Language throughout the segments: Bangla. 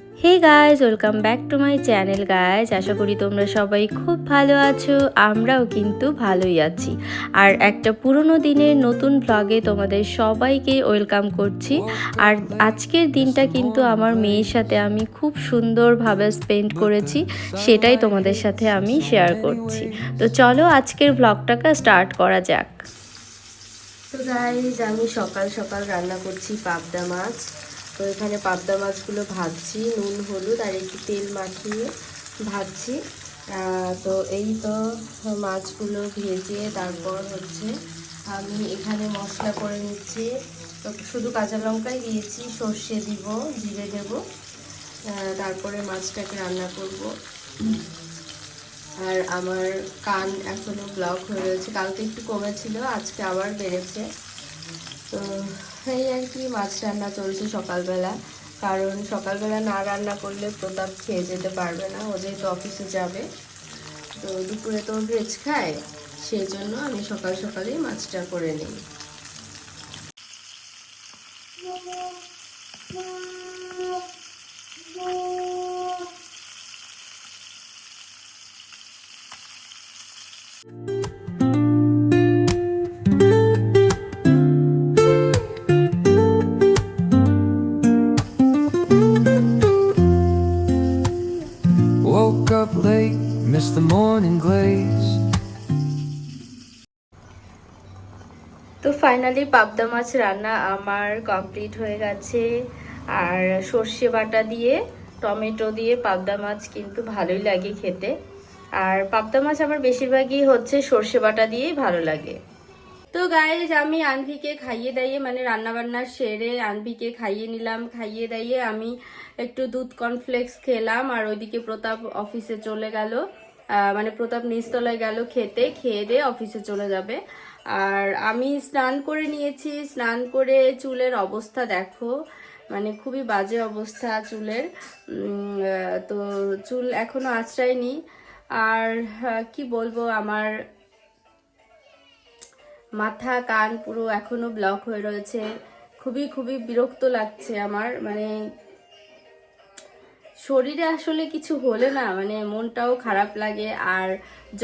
Hey guys, welcome back to my channel guys. আশা করি তোমরা সবাই খুব ভালো আছো, আমরাও কিন্তু ভালোই আছি। আর একটা পুরনো দিনের নতুন ব্লগে তোমাদের সবাইকে ওয়েলকাম করছি। আর আজকের দিনটা কিন্তু আমার মেয়ের সাথে আমি খুব সুন্দরভাবে স্পেন্ড করেছি, সেটাই তোমাদের সাথে আমি শেয়ার করছি। তো চলো আজকের ব্লগটাকে স্টার্ট করা যাক। তো গাইজ, আমি সকাল সকাল রান্না করছি পাবদা মাছ। তো এখানে পাবদা মাছগুলো ভাজছি, নুন হলুদ আর একটু তেল মাখিয়ে ভাজছি। তো এই তো মাছগুলো ভেজে তারপর হচ্ছে আমি এখানে মশলা করে নিচ্ছি। তো শুধু কাঁচা লঙ্কাই দিয়েছি, সর্ষে দিব, জিরে দেব, তারপরে মাছটাকে রান্না করব। আর আমার কান এখনো ব্লক হয়ে রয়েছে, কালকে একটু কমেছিল, আজকে আবার বেড়েছে। তো এই আর কি, মাছ রান্না চলছে সকালবেলা, কারণ সকালবেলা না রান্না করলে প্রতাপ খেয়ে যেতে পারবে না, ও যেহেতু অফিসে যাবে। তো দুপুরে তো ভেজ খায়, সেই জন্য আমি সকাল সকালেই মাছটা করে নিই। Woke up late, missed the morning glaze. তো ফাইনালি পাবদা মাছ রান্না আমার কমপ্লিট হয়ে গেছে। আর সর্ষে বাটা দিয়ে, টমেটো দিয়ে পাবদা মাছ কিন্তু ভালোই লাগে খেতে। আর পাবদা মাছ আমার বেশিরভাগই হচ্ছে সর্ষে বাটা দিয়েই ভালো লাগে। তো গাইজ, আমি আনভিকে খাইয়ে দাইয়ে মানে রান্নাবান্না সেরে আনভিকে খাইয়ে নিলাম। খাইয়ে দাইয়ে আমি একটু দুধ কর্নফ্লেক্স খেলাম। আর ওইদিকে প্রতাপ অফিসে চলে গেল, মানে প্রতাপ নিচতলায় গেল খেতে, খেয়ে দিয়ে অফিসে চলে যাবে। আর আমি স্নান করে নিয়েছি, স্নান করে চুলের অবস্থা দেখো, মানে খুবই বাজে অবস্থা চুলের। তো চুল এখনো আঁচড়ায়নি। আর কি বলবো, আমার মাথা কান পুরো এখনো ব্লক হয়ে রয়েছে। খুবই খুবই বিরক্ত লাগছে আমার, মানে শরীরে আসলে কিছু হলে না মানে মনটাও খারাপ লাগে। আর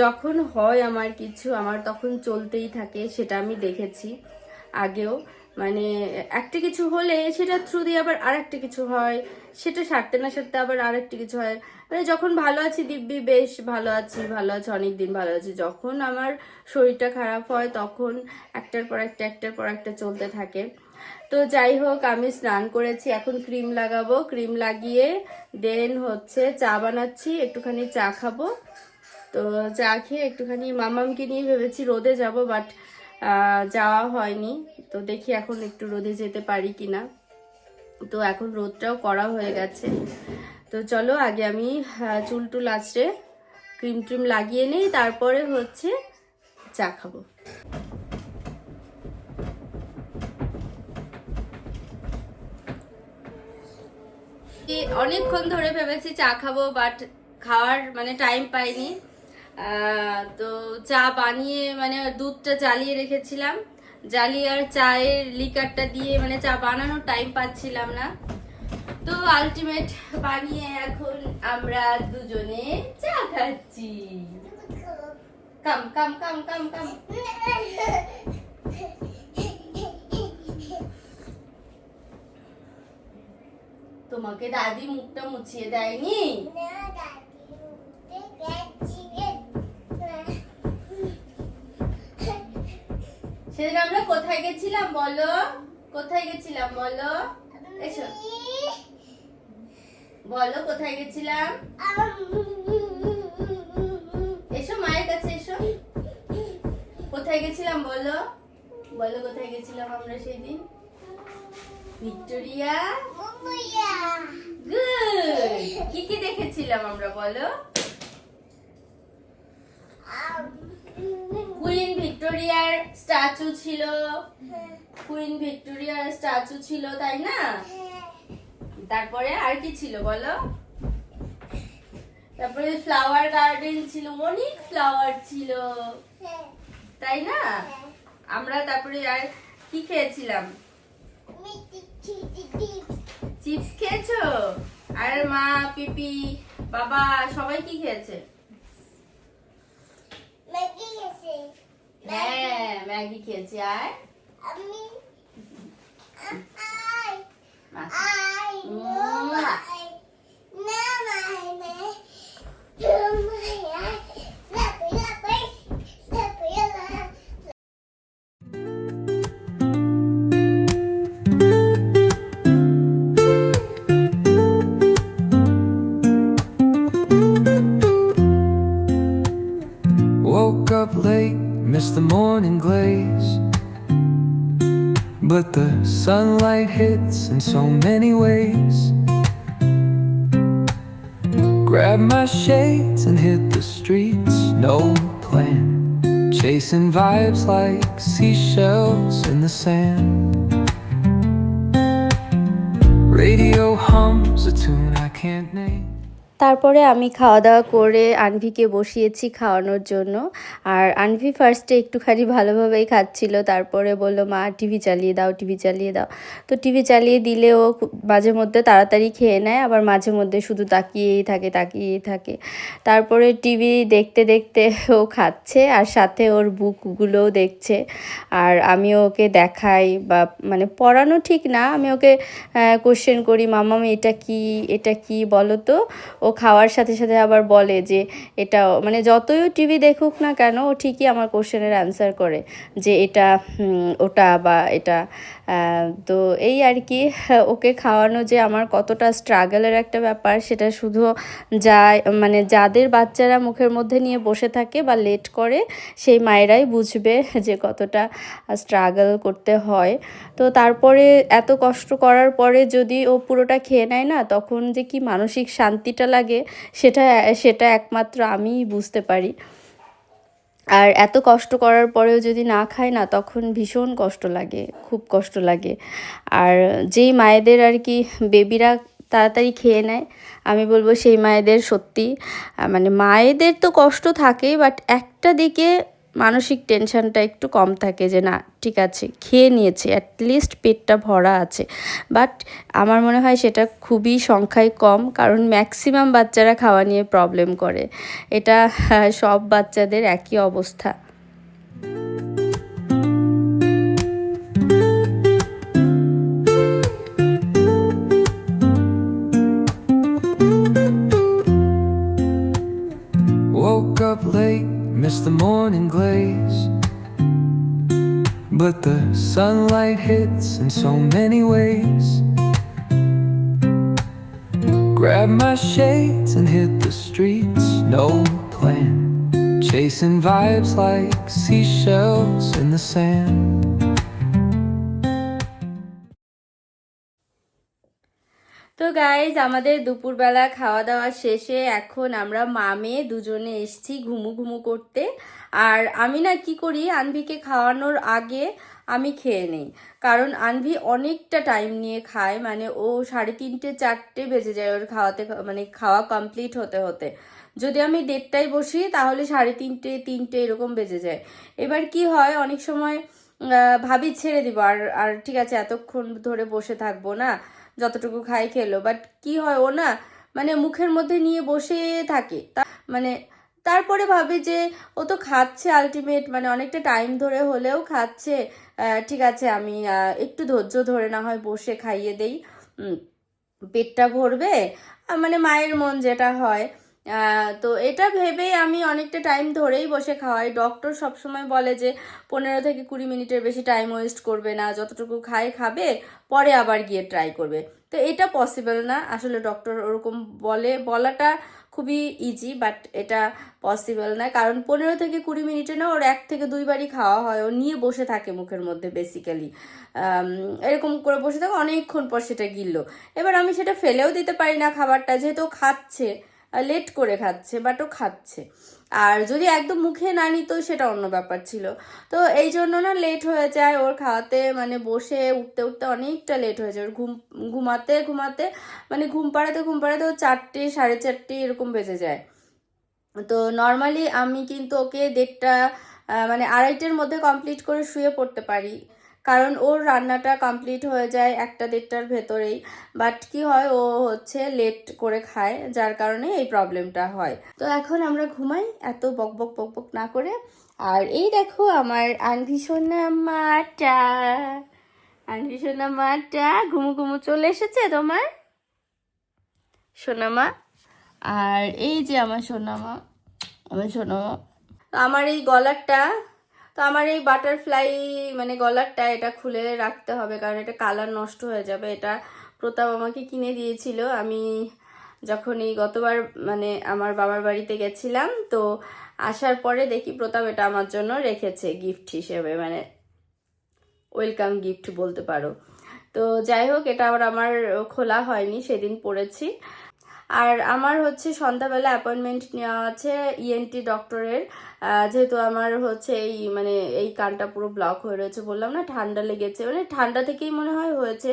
যখন হয় আমার কিছু, আমার তখন চলতেই থাকে, সেটা আমি দেখেছি আগেও। মানে একটা কিছু হলে সেটা থ্রু দিয়ে আবার আরেকটা কিছু হয়, সেটা সারতে না সারতে আবার আরেকটা কিছু হয়। মানে যখন ভালো আছি দিব্যি বেশ ভালো আছি, ভালো আছি, অনেকদিন ভালো আছি, যখন আমার শরীরটা খারাপ হয় তখন একটার পর একটা একটার পর একটা চলতে থাকে। তো যাই হোক, আমি স্নান করেছি, এখন ক্রিম লাগাবো, ক্রিম লাগিয়ে দেন হচ্ছে চা বানাচ্ছি, একটুখানি চা খাবো। তো চা খেয়ে একটুখানি মামামকে নিয়ে ভেবেছি রোদে যাব, বাট যাওয়া হয়নি। তো দেখি এখন একটু রোদে যেতে পারি কিনা। তো এখন রোদটাও করা হয়ে গেছে। তো চলো আগে আমি চুল টুল আঁচড়ে ক্রিম ট্রিম লাগিয়ে নিই, তারপরে হচ্ছে চা খাবো। অনেকক্ষণ ধরে ভেবেছি চা খাবো, বাট খাওয়ার মানে টাইম পাইনি। তো চা বানিয়ে মানে দুধটা জ্বালিয়ে রেখেছিলাম, জ্বালিয়ে আর চায়ের লিকারটা দিয়ে মানে চা বানানোর টাইম পাচ্ছিলাম না। তো আলটিমেট বানিয়ে এখন আমরা দুজনে চা খাচ্ছি। কাম কাম কাম কাম কাম। তোমাকে দাদি মুখটা মুছিয়ে দেয়নি? সেদিন আমরা কোথায় গেছিলাম বলো, কোথায় গেছিলাম বলো, এসো বলো কোথায় গেছিলাম, এসো মায়ের কাছে এসো, কোথায় গেছিলাম বলো, বলো কোথায় গেছিলাম আমরা সেই দিন? ভিক্টোরিয়া। গুড। কি কি দেখেছিলাম আমরা বলো? কুইন ভিক্টোরিয়ার স্ট্যাচু ছিল, কুইন ভিক্টোরিয়ার স্ট্যাচু ছিল, তাই না? তারপরে আর কি ছিল বলো? তারপরে ফ্লাওয়ার গার্ডেন ছিল, অনেক ফ্লাওয়ার ছিল, তাই না? আমরা তারপরে আর কি খেয়েছিলাম? চিপস খেয়েছো? আর মা, পিপি, বাবা সবাই কি খেয়েছে? হ্যাঁ, ম্যাগি খেয়েছি। আর Woke up late, missed the morning glaze, but the sunlight hits in so many ways. Grabbed my shades and hit the streets, no plan, chasing vibes like seashells in the sand. Radio hums a tune I can't name. তারপরে আমি খাওয়া দাওয়া করে আনভিকে বসিয়েছি খাওয়ানোর জন্য। আর আনভি ফার্স্টে একটুখানি ভালোভাবেই খাচ্ছিল, তারপরে বলল মা টিভি চালিয়ে দাও, টিভি চালিয়ে দাও। তো টিভি চালিয়ে দিলে ও মাঝে মধ্যে তাড়াতাড়ি খেয়ে নেয়, আবার মাঝে মধ্যে শুধু তাকিয়েই থাকে। তারপরে টিভি দেখতে দেখতে ও খাচ্ছে আর সাথে ওর বুকগুলোও দেখছে। আর আমিও ওকে দেখাই, বা মানে পড়ানো ঠিক না, আমি ওকে কোশ্চেন করি, মাম্মা এটা কি বলো তো। ও খাওয়ার সাথে সাথে আবার বলে যে এটা, মানে যতই টিভি দেখুক না কেন ও ঠিকই আমার কোশ্চেনের অ্যান্সার করে যে এটা ওটা বা এটা। তো এই আর কি, ওকে খাওয়ানো যে আমার কতটা স্ট্রাগলের একটা ব্যাপার সেটা শুধু মানে যাদের বাচ্চারা মুখের মধ্যে নিয়ে বসে থাকে বা লেট করে সেই মায়েরাই বুঝবে যে কতটা স্ট্রাগল করতে হয়। তো তারপরে এত কষ্ট করার পরে যদি ও পুরোটা খেয়ে নেয় না, তখন যে কি মানসিক শান্তিটা লাগে সেটা একমাত্র আমিই বুঝতে পারি। আর এত কষ্ট করার পরেও যদি না খায় না, তখন ভীষণ কষ্ট লাগে, খুব কষ্ট লাগে। আর যেই মায়েদের আর কি বেবিরা তাড়াতাড়ি খেয়ে নেয়, আমি বলবো সেই মায়েদের সত্যি মানে মায়েদের তো কষ্ট থাকেই, বাট একটা দিকে মানসিক টেনশনটা একটু কম থাকে যে না ঠিক আছে খেয়ে নিয়েছে, অ্যাটলিস্ট পেটটা ভরা আছে। বাট আমার মনে হয় সেটা খুবই সংখ্যায় কম, কারণ ম্যাক্সিমাম বাচ্চারা খাওয়া নিয়ে প্রবলেম করে। এটা সব বাচ্চাদের একই অবস্থা। Woke up late, missed the morning glaze, but the sunlight hits in so many ways. Grabbed my shades and hit the streets, no plan, chasing vibes like seashells in the sand. তো গাইজ আমাদের দুপুরবেলা খাওয়া দাওয়া শেষে এখন আমরা মামে দুজনে এসছি ঘুমু করতে। আর আমি না কি করি, আনভিকে খাওয়ানোর আগে আমি খেয়ে নেই, কারণ আনভি অনেকটা টাইম নিয়ে খায়, মানে ও 3:30 4টে বেজে যায় ওর মানে খাওয়া কমপ্লিট হতে হতে। যদি আমি 1:30টায় বসি তাহলে 3:30 3টে এরকম বেজে যায়। এবার কি হয়, অনেক সময় ভাবি ছেড়ে দিব, আর ঠিক আছে এতক্ষণ ধরে বসে থাকবো না, যতটুকু খাই খেলো। বাট কি হয়, ও না মানে মুখের মধ্যে নিয়ে বসে থাকে, মানে তারপরে ভাবি যে ও তো খাচ্ছে আলটিমেট, মানে অনেকটা টাইম ধরে হলেও খাচ্ছে, ঠিক আছে আমি একটু ধৈর্য ধরে না হয় বসে খাইয়ে দেই, পেটটা ভরবে, মানে মায়ের মন যেটা হয়। তো এটা ভেবেই আমি অনেকটা টাইম ধরেই বসে খাওয়াই। ডক্টর সবসময় বলে যে 15 থেকে 20 মিনিটের বেশি টাইম ওয়েস্ট করবে না, যতটুকু খাবে পরে আবার গিয়ে ট্রাই করবে। তো এটা পসিবল না আসলে, ডক্টর ওরকম বলাটা খুবই ইজি, বাট এটা পসিবল না, কারণ 15 থেকে 20 মিনিটে না ওর 1 থেকে 2 বারই খাওয়া হয়, ও নিয়ে বসে থাকে মুখের মধ্যে বেসিক্যালি, এরকম করে বসে থাকে অনেকক্ষণ পর সেটা গিললো। এবার আমি সেটা ফেলেও দিতে পারি না খাবারটা, যেহেতু খাচ্ছে, লেট করে খাচ্ছে, বাট ও খাচ্ছে। আর যদি একদম মুখে না নিত সেটা অন্য ব্যাপার ছিল। তো এই জন্য না লেট হয়ে যায় ওর খাওয়াতে, মানে বসে উঠতে অনেকটা লেট হয়ে যায়। ওর ঘুমাতে মানে ঘুম পাড়াতে ও 4টে 4:30 এরকম বেজে যায়। তো নর্মালি আমি কিন্তু ওকে 1:30 মানে 2:30-এর মধ্যে কমপ্লিট করে শুয়ে পড়তে পারি, কারণ ওর রান্নাটা কমপ্লিট হয়ে যায় 1-1:30টার ভেতরেই। বাট কি হয়, ও হচ্ছে লেট করে খায়, যার কারণে এই প্রবলেমটা হয়। তো এখন আমরা ঘুমাই, এত বকবক বকবক না করে। আর এই দেখো আমার আনভিশনা মাটা, আনভিশনা মাটা ঘুমু ঘুমু চলে এসেছে তোমার সোনামা। আর এই যে আমার সোনামা, আমার সোনামা। আমার এই গলারটা, তো আমার এই বাটারফ্লাই মানে গলারটা, এটা খুলে রাখতে হবে কারণ এটা কালার নষ্ট হয়ে যাবে। এটা প্রতাপ আমাকে কিনে দিয়েছিল আমি যখন এই গতবার মানে আমার বাবার বাড়িতে গেছিলাম। তো আসার পরে দেখি প্রতাপ এটা আমার জন্য রেখেছে গিফট হিসেবে, মানে ওয়েলকাম গিফট বলতে পারো। তো যাই হোক, এটা আবার আমার খোলা হয়নি, সেদিন পরেছি। আর আমার হচ্ছে সন্ধ্যাবেলা অ্যাপয়েন্টমেন্ট নেওয়া আছে ইএনটি ডক্টরের, যেহেতু আমার হচ্ছে এই মানে এই কানটা পুরো ব্লক হয়ে রয়েছে, বললাম না ঠান্ডা লেগেছে, মানে ঠান্ডা থেকেই মনে হয় হয়েছে।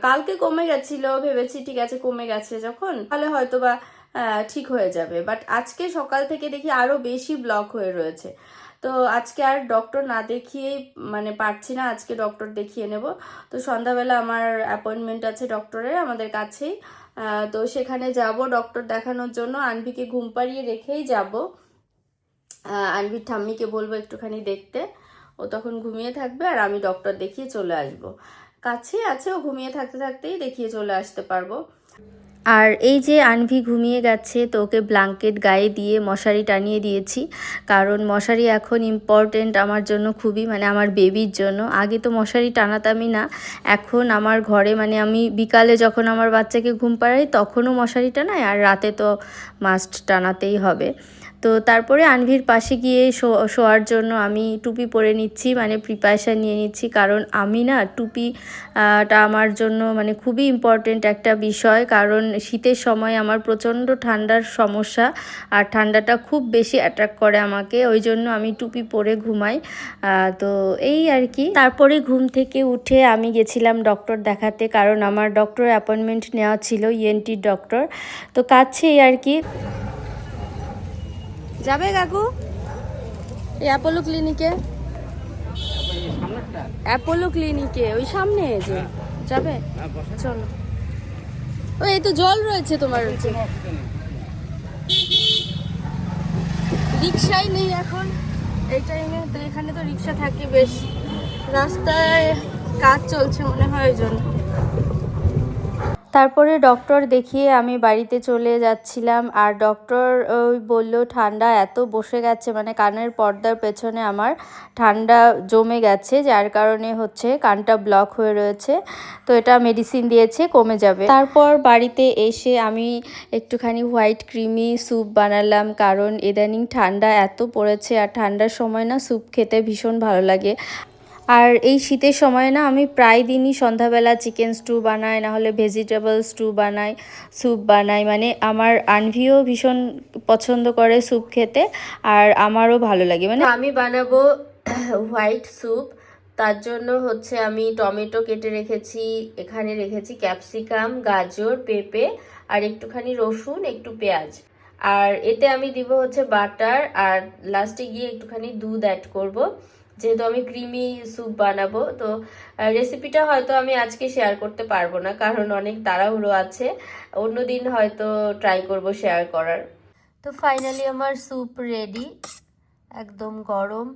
কালকে কমে গেছিল, ভেবেছি ঠিক আছে কমে গেছে যখন তাহলে হয়তো বা ঠিক হয়ে যাবে, বাট আজকে সকাল থেকে দেখি আরো বেশি ব্লক হয়ে রয়েছে। তো আজকে আর ডক্টর না দেখিয়েই মানে পারছি না, আজকে ডক্টর দেখিয়ে নেব। তো সন্ধ্যাবেলা আমার অ্যাপয়েন্টমেন্ট আছে ডক্টরের আমাদের কাছেই, তো সেখানে যাব ডক্টর দেখানোর জন্য। আনভিকে ঘুম পাড়িয়ে রেখেই যাব, আনভির ঠাম্মিকে বলবো একটুখানি দেখতে, ও তখন ঘুমিয়ে থাকবে আর আমি ডক্টর দেখিয়ে চলে আসব। কাছে আছে, ও ঘুমিয়ে থাকতে থাকতেই দেখিয়ে চলে আসতে পারবো। আর এই যে আনভি ঘুমিয়ে গেছে, তো ওকে ব্ল্যাঙ্কেট গায়ে দিয়ে মশারি টানিয়ে দিয়েছি, কারণ মশারি এখন ইম্পর্টেন্ট আমার জন্য খুবই, মানে আমার বেবির জন্য। আগে তো মশারি টানাতামই না, এখন আমার ঘরে মানে আমি বিকালে যখন আমার বাচ্চাকে ঘুম পাড়াই তখনও মশারি টানাই, আর রাতে তো মাস্ট টানাতেই হবে। তো তারপরে আনভির পাশে গিয়ে শোয়ার জন্য আমি টুপি পরে নিচ্ছি, মানে প্রিপারেশান নিয়ে নিচ্ছি, কারণ আমি না টুপিটা আমার জন্য মানে খুবই ইম্পর্টেন্ট একটা বিষয়, কারণ শীতের সময় আমার প্রচণ্ড ঠান্ডার সমস্যা, আর ঠান্ডাটা খুব বেশি অ্যাট্রাক্ট করে আমাকে, ওই জন্য আমি টুপি পরে ঘুমাই। তো এই আর কি। তারপরে ঘুম থেকে উঠে আমি গেছিলাম ডক্টর দেখাতে, কারণ আমার ডক্টর অ্যাপয়েন্টমেন্ট নেওয়া ছিল ইএনটির ডক্টর। তো কাছেই আর কি। যাবে কাকু এই অ্যাপোলো ক্লিনিকে? অ্যাপোলো ক্লিনিকে ওই সামনে যে যাবে, চলো। ওই এই তো জল রয়েছে তোমার, হচ্ছে রিক্সাই নেই এখন এই টাইমে, তো এখানে তো রিক্সা থাকে বেশ, রাস্তায় কাজ চলছে মনে হয় ওই জন্য। তারপরে ডক্টর দেখিয়ে আমি বাড়িতে চলে যাচ্ছিলাম, আর ডক্টর ওই বললো ঠান্ডা এত বসে গেছে, মানে কানের পর্দার পেছনে আমার ঠান্ডা জমে গেছে, যার কারণে হচ্ছে কানটা ব্লক হয়ে রয়েছে, তো এটা মেডিসিন দিয়েছে কমে যাবে। তারপর বাড়িতে এসে আমি একটুখানি হোয়াইট ক্রিমি স্যুপ বানালাম, কারণ ইদানিং ঠান্ডা এত পড়েছে, আর ঠান্ডার সময় না স্যুপ খেতে ভীষণ ভালো লাগে। আর এই শীতের সময় না আমি প্রায় দিনই সন্ধ্যাবেলা চিকেন স্টু বানাই, নাহলে ভেজিটেবল স্টু বানাই, স্যুপ বানাই, মানে আমার আনভিও ভীষণ পছন্দ করে স্যুপ খেতে, আর আমারও ভালো লাগে। মানে আমি বানাবো হোয়াইট স্যুপ, তার জন্য হচ্ছে আমি টমেটো কেটে রেখেছি, এখানে রেখেছি ক্যাপসিকাম, গাজর, পেঁপে, আর একটুখানি রসুন, একটু পেঁয়াজ, আর এতে আমি দিব হচ্ছে বাটার, আর লাস্টে গিয়ে একটুখানি দুধ অ্যাড করব, যেহেতু আমি ক্রিমি স্যুপ বানাবো। তো রেসিপিটা হয়তো আমি আজকে শেয়ার করতে পারবো না, কারণ অনেক তাড়াহুড়ো আছে, অন্যদিন হয়তো ট্রাই করব শেয়ার করার। তো ফাইনালি আমার স্যুপ রেডি, একদম গরম।